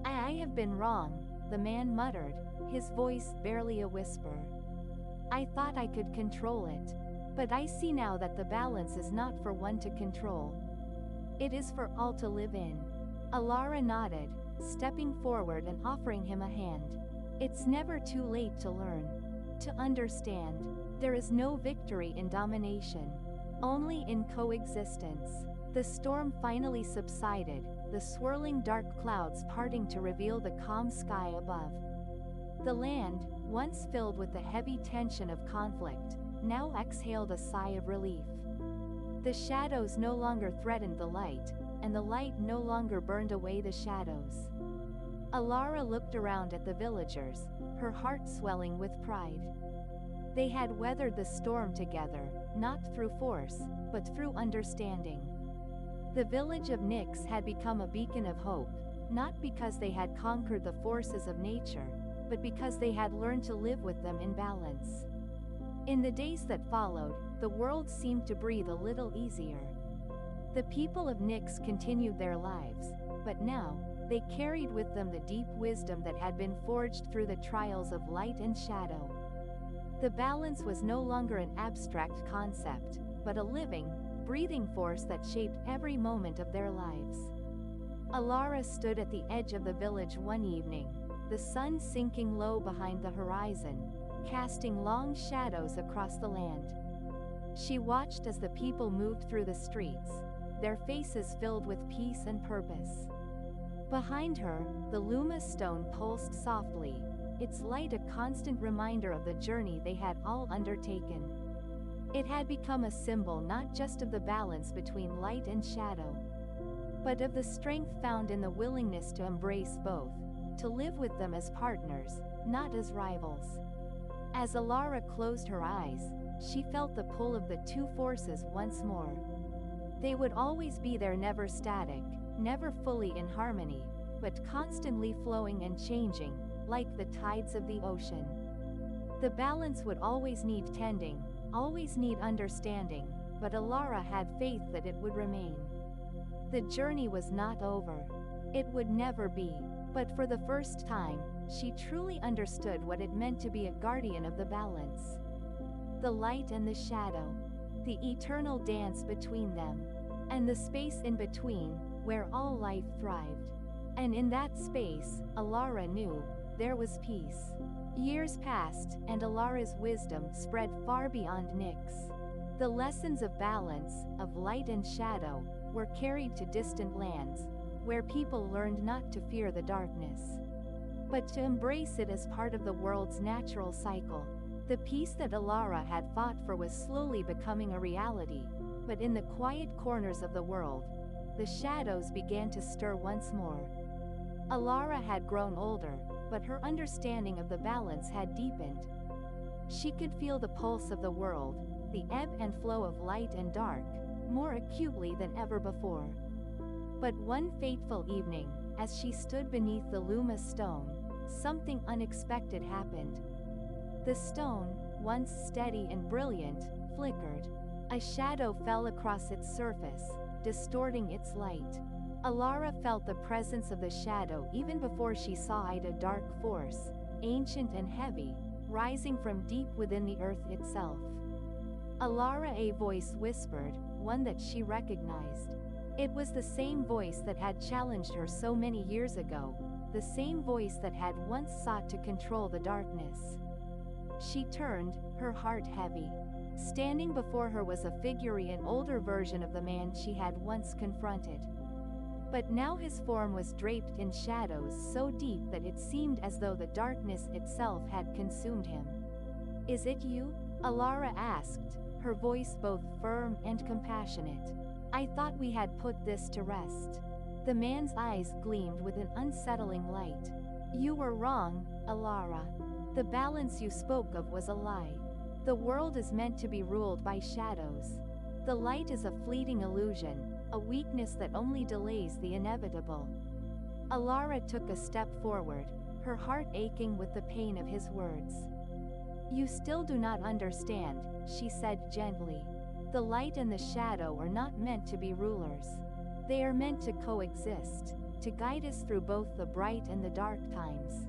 I have been wrong," the man muttered, his voice barely a whisper. "I thought I could control it. But I see now that the balance is not for one to control. It is for all to live in." Alara nodded, stepping forward and offering him a hand. "It's never too late to learn. To understand. There is no victory in domination. Only in coexistence." The storm finally subsided, the swirling dark clouds parting to reveal the calm sky above. The land, once filled with the heavy tension of conflict, now exhaled a sigh of relief. The shadows no longer threatened the light, and the light no longer burned away the shadows. Alara looked around at the villagers, her heart swelling with pride. They had weathered the storm together, not through force, but through understanding. The village of Nyx had become a beacon of hope, not because they had conquered the forces of nature, but because they had learned to live with them in balance. In the days that followed, the world seemed to breathe a little easier. The people of Nyx continued their lives, but now, they carried with them the deep wisdom that had been forged through the trials of light and shadow. The balance was no longer an abstract concept, but a living, breathing force that shaped every moment of their lives. Alara stood at the edge of the village one evening, the sun sinking low behind the horizon, casting long shadows across the land. She watched as the people moved through the streets, their faces filled with peace and purpose. Behind her, the Luma stone pulsed softly, its light a constant reminder of the journey they had all undertaken. It had become a symbol not just of the balance between light and shadow, but of the strength found in the willingness to embrace both, to live with them as partners, not as rivals. As Alara closed her eyes, she felt the pull of the two forces once more. They would always be there, never static, never fully in harmony, but constantly flowing and changing, like the tides of the ocean. The balance would always need tending, always need understanding, but Alara had faith that it would remain. The journey was not over. It would never be, but for the first time, she truly understood what it meant to be a guardian of the balance. The light and the shadow, the eternal dance between them, and the space in between, where all life thrived. And in that space, Alara knew, there was peace. Years passed, and Alara's wisdom spread far beyond Nyx. The lessons of balance, of light and shadow, were carried to distant lands, where people learned not to fear the darkness, but to embrace it as part of the world's natural cycle. The peace that Alara had fought for was slowly becoming a reality, but in the quiet corners of the world, the shadows began to stir once more. Alara had grown older, but her understanding of the balance had deepened. She could feel the pulse of the world, the ebb and flow of light and dark, more acutely than ever before. But one fateful evening, as she stood beneath the Luma stone, something unexpected happened. The stone, once steady and brilliant, flickered. A shadow fell across its surface, distorting its light. Alara felt the presence of the shadow even before she saw it, a dark force, ancient and heavy, rising from deep within the earth itself. Alara, a voice whispered, one that she recognized. It was the same voice that had challenged her so many years ago, the same voice that had once sought to control the darkness. She turned, her heart heavy. Standing before her was a figure, an older version of the man she had once confronted. But now his form was draped in shadows so deep that it seemed as though the darkness itself had consumed him. "Is it you?" Alara asked, her voice both firm and compassionate. "I thought we had put this to rest." The man's eyes gleamed with an unsettling light. "You were wrong, Alara. The balance you spoke of was a lie. The world is meant to be ruled by shadows. The light is a fleeting illusion, a weakness that only delays the inevitable." Alara took a step forward, her heart aching with the pain of his words. "You still do not understand," she said gently. "The light and the shadow are not meant to be rulers. They are meant to coexist, to guide us through both the bright and the dark times.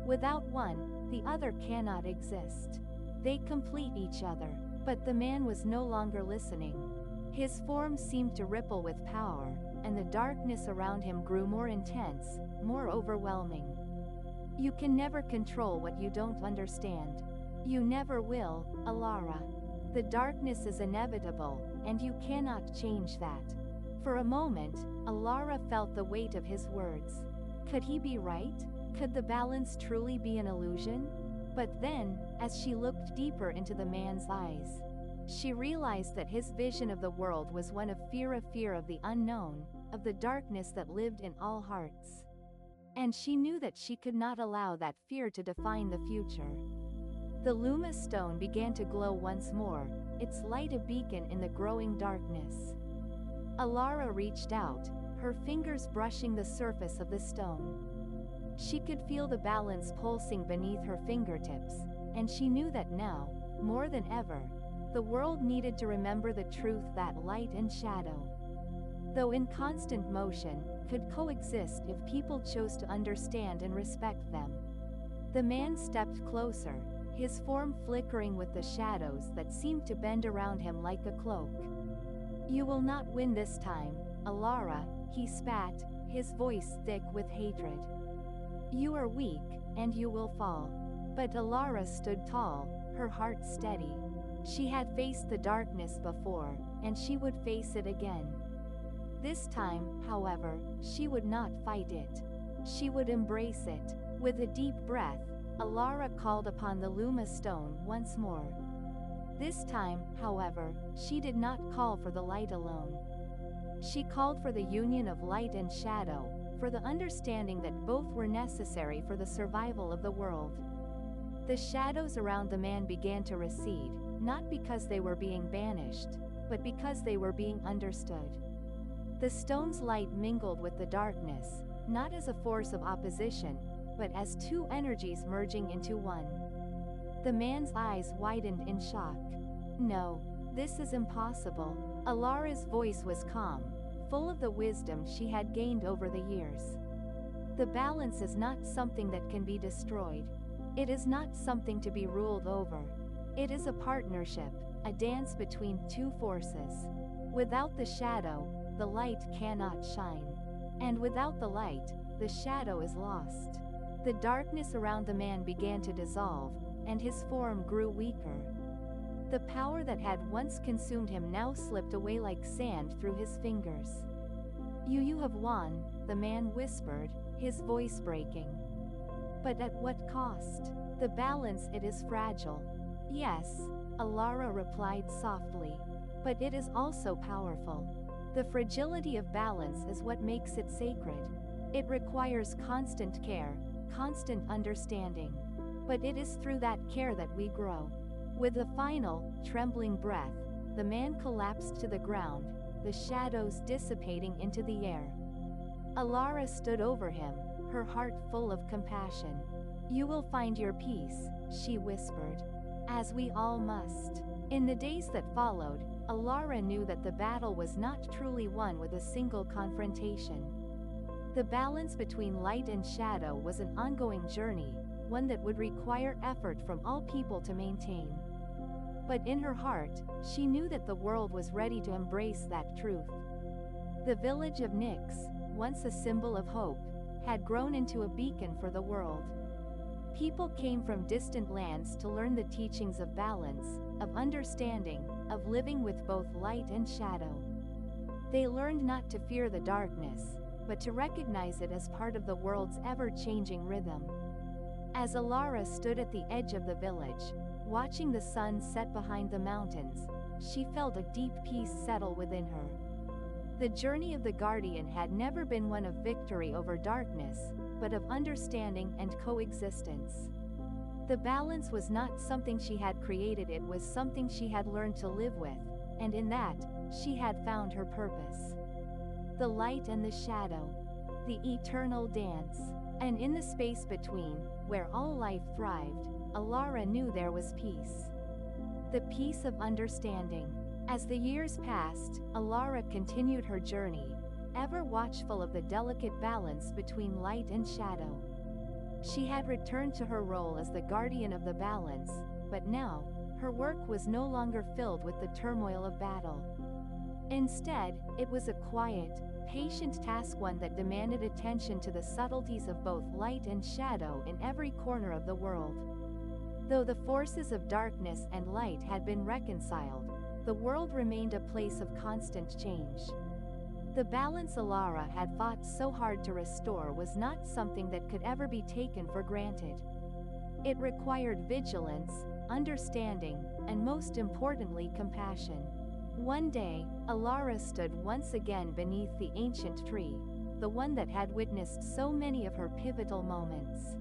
Without one, the other cannot exist. They complete each other." But the man was no longer listening. His form seemed to ripple with power, and the darkness around him grew more intense, more overwhelming. "You can never control what you don't understand. You never will, Alara. The darkness is inevitable, and you cannot change that." For a moment, Alara felt the weight of his words. Could he be right? Could the balance truly be an illusion? But then, as she looked deeper into the man's eyes, she realized that his vision of the world was one of fear of the unknown, of the darkness that lived in all hearts. And she knew that she could not allow that fear to define the future. The Luma stone began to glow once more, its light a beacon in the growing darkness. Alara reached out, her fingers brushing the surface of the stone. She could feel the balance pulsing beneath her fingertips, and she knew that now, more than ever, the world needed to remember the truth that light and shadow, though in constant motion, could coexist if people chose to understand and respect them. The man stepped closer, his form flickering with the shadows that seemed to bend around him like a cloak. "You will not win this time, Alara," he spat, his voice thick with hatred. "You are weak, and you will fall." But Alara stood tall, her heart steady. She had faced the darkness before, and she would face it again. This time, however, she would not fight it. She would embrace it. With a deep breath, Alara called upon the Luma stone once more. This time, however, she did not call for the light alone. She called for the union of light and shadow, for the understanding that both were necessary for the survival of the world. The shadows around the man began to recede, not because they were being banished, but because they were being understood. The stone's light mingled with the darkness, not as a force of opposition, but as two energies merging into one. The man's eyes widened in shock. "No, this is impossible." Alara's voice was calm, full of the wisdom she had gained over the years. "The balance is not something that can be destroyed. It is not something to be ruled over. It is a partnership, a dance between two forces. Without the shadow, the light cannot shine. And without the light, the shadow is lost." The darkness around the man began to dissolve, and his form grew weaker. The power that had once consumed him now slipped away like sand through his fingers. You have won," the man whispered, his voice breaking. "But at what cost? The balance, it is fragile." "Yes," Alara replied softly. "But it is also powerful. The fragility of balance is what makes it sacred. It requires constant care, constant understanding. But it is through that care that we grow." With a final, trembling breath, the man collapsed to the ground, the shadows dissipating into the air. Alara stood over him, her heart full of compassion. "You will find your peace," she whispered. "As we all must." In the days that followed, Alara knew that the battle was not truly won with a single confrontation. The balance between light and shadow was an ongoing journey, one that would require effort from all people to maintain. But in her heart, she knew that the world was ready to embrace that truth. The village of Nyx, once a symbol of hope, had grown into a beacon for the world. People came from distant lands to learn the teachings of balance, of understanding, of living with both light and shadow. They learned not to fear the darkness, but to recognize it as part of the world's ever-changing rhythm. As Alara stood at the edge of the village, watching the sun set behind the mountains, she felt a deep peace settle within her. The journey of the Guardian had never been one of victory over darkness, but of understanding and coexistence. The balance was not something she had created, it was something she had learned to live with, and in that, she had found her purpose. The light and the shadow, the eternal dance, and in the space between, where all life thrived, Alara knew there was peace. The peace of understanding. As the years passed, Alara continued her journey, ever watchful of the delicate balance between light and shadow. She had returned to her role as the guardian of the balance, but now, her work was no longer filled with the turmoil of battle. Instead, it was a quiet, patient task, one that demanded attention to the subtleties of both light and shadow in every corner of the world. Though the forces of darkness and light had been reconciled, the world remained a place of constant change. The balance Alara had fought so hard to restore was not something that could ever be taken for granted. It required vigilance, understanding, and most importantly, compassion. One day, Alara stood once again beneath the ancient tree, the one that had witnessed so many of her pivotal moments.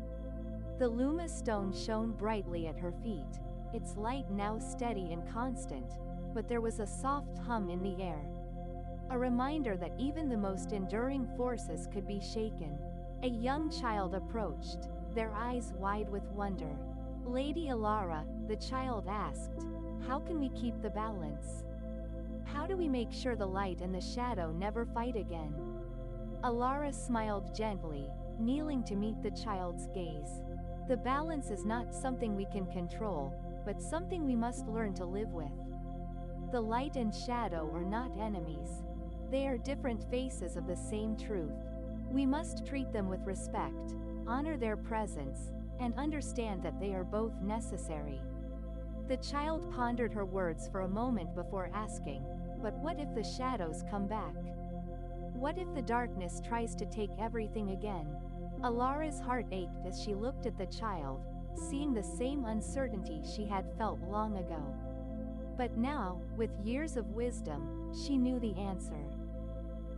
The Luma stone shone brightly at her feet, its light now steady and constant, but there was a soft hum in the air. A reminder that even the most enduring forces could be shaken. A young child approached, their eyes wide with wonder. "Lady Alara," the child asked, "how can we keep the balance? How do we make sure the light and the shadow never fight again?" Alara smiled gently, kneeling to meet the child's gaze. "The balance is not something we can control, but something we must learn to live with. The light and shadow are not enemies. They are different faces of the same truth. We must treat them with respect, honor their presence, and understand that they are both necessary." The child pondered her words for a moment before asking, "But what if the shadows come back? What if the darkness tries to take everything again?" Alara's heart ached as she looked at the child, seeing the same uncertainty she had felt long ago. But now, with years of wisdom, she knew the answer.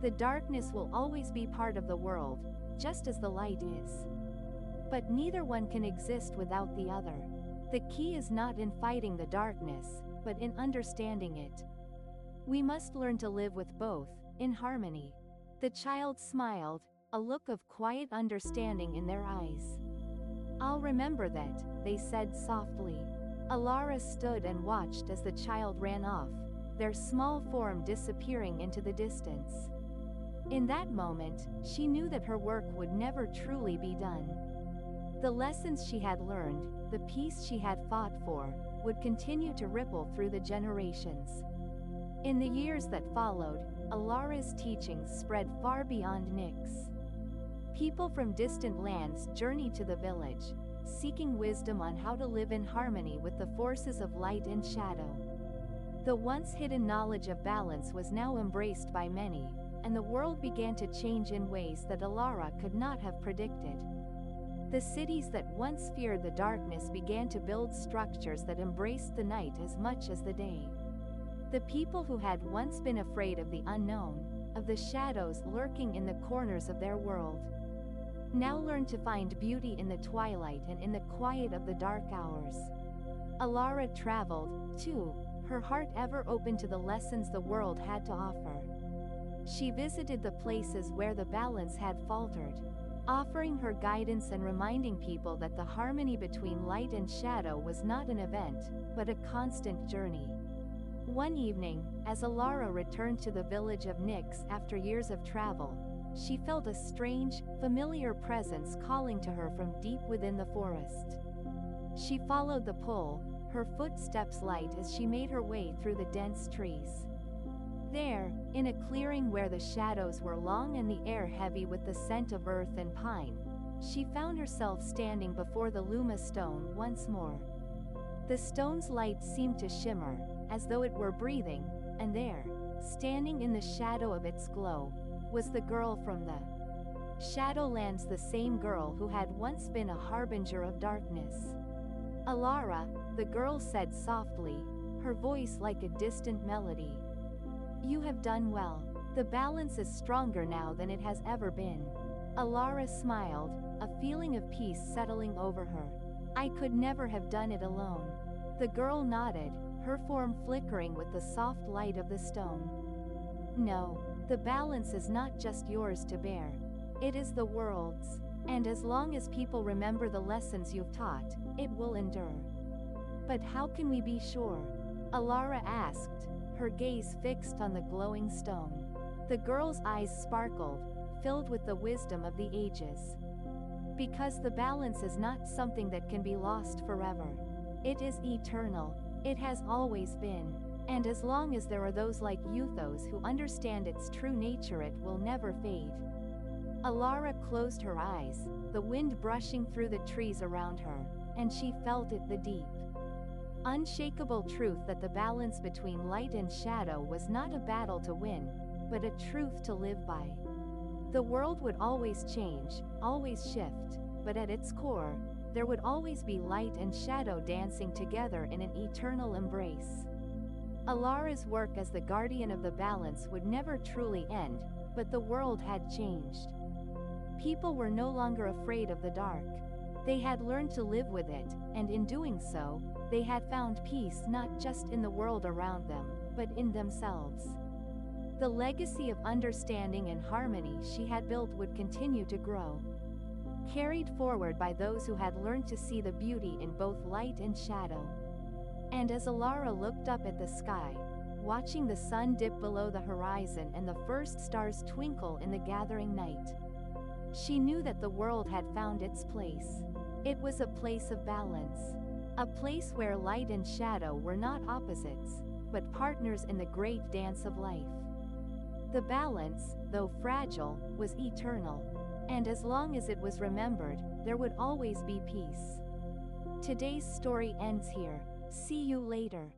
The darkness will always be part of the world, just as the light is. But neither one can exist without the other. The key is not in fighting the darkness, but in understanding it. We must learn to live with both, in harmony. The child smiled, a look of quiet understanding in their eyes. "I'll remember that," they said softly. Alara stood and watched as the child ran off, their small form disappearing into the distance. In that moment, she knew that her work would never truly be done. The lessons she had learned, the peace she had fought for, would continue to ripple through the generations. In the years that followed, Alara's teachings spread far beyond Nyx. People from distant lands journeyed to the village, seeking wisdom on how to live in harmony with the forces of light and shadow. The once hidden knowledge of balance was now embraced by many, and the world began to change in ways that Alara could not have predicted. The cities that once feared the darkness began to build structures that embraced the night as much as the day. The people who had once been afraid of the unknown, of the shadows lurking in the corners of their world, now learned to find beauty in the twilight and in the quiet of the dark hours. Alara traveled, too, her heart ever open to the lessons the world had to offer. She visited the places where the balance had faltered, offering her guidance and reminding people that the harmony between light and shadow was not an event, but a constant journey. One evening, as Alara returned to the village of Nyx after years of travel, she felt a strange, familiar presence calling to her from deep within the forest. She followed the pull, her footsteps light as she made her way through the dense trees. There, in a clearing where the shadows were long and the air heavy with the scent of earth and pine, she found herself standing before the Luma stone once more. The stone's light seemed to shimmer, as though it were breathing, and there, standing in the shadow of its glow, was the girl from the Shadowlands, the same girl who had once been a harbinger of darkness. "Alara," the girl said softly, her voice like a distant melody. "You have done well. The balance is stronger now than it has ever been." Alara smiled, a feeling of peace settling over her. "I could never have done it alone." The girl nodded, her form flickering with the soft light of the stone. "No, the balance is not just yours to bear. It is the world's. And as long as people remember the lessons you've taught, it will endure." "But how can we be sure?" Alara asked, her gaze fixed on the glowing stone. The girl's eyes sparkled, filled with the wisdom of the ages. "Because the balance is not something that can be lost forever. It is eternal. It has always been. And as long as there are those like you, those who understand its true nature, it will never fade." Alara closed her eyes, the wind brushing through the trees around her, and she felt it, the deep, unshakable truth that the balance between light and shadow was not a battle to win, but a truth to live by. The world would always change, always shift, but at its core, there would always be light and shadow dancing together in an eternal embrace. Alara's work as the guardian of the balance would never truly end, but the world had changed. People were no longer afraid of the dark. They had learned to live with it, and in doing so, they had found peace not just in the world around them, but in themselves. The legacy of understanding and harmony she had built would continue to grow, carried forward by those who had learned to see the beauty in both light and shadow. And as Alara looked up at the sky, watching the sun dip below the horizon and the first stars twinkle in the gathering night, she knew that the world had found its place. It was a place of balance. A place where light and shadow were not opposites, but partners in the great dance of life. The balance, though fragile, was eternal. And as long as it was remembered, there would always be peace. Today's story ends here. See you later.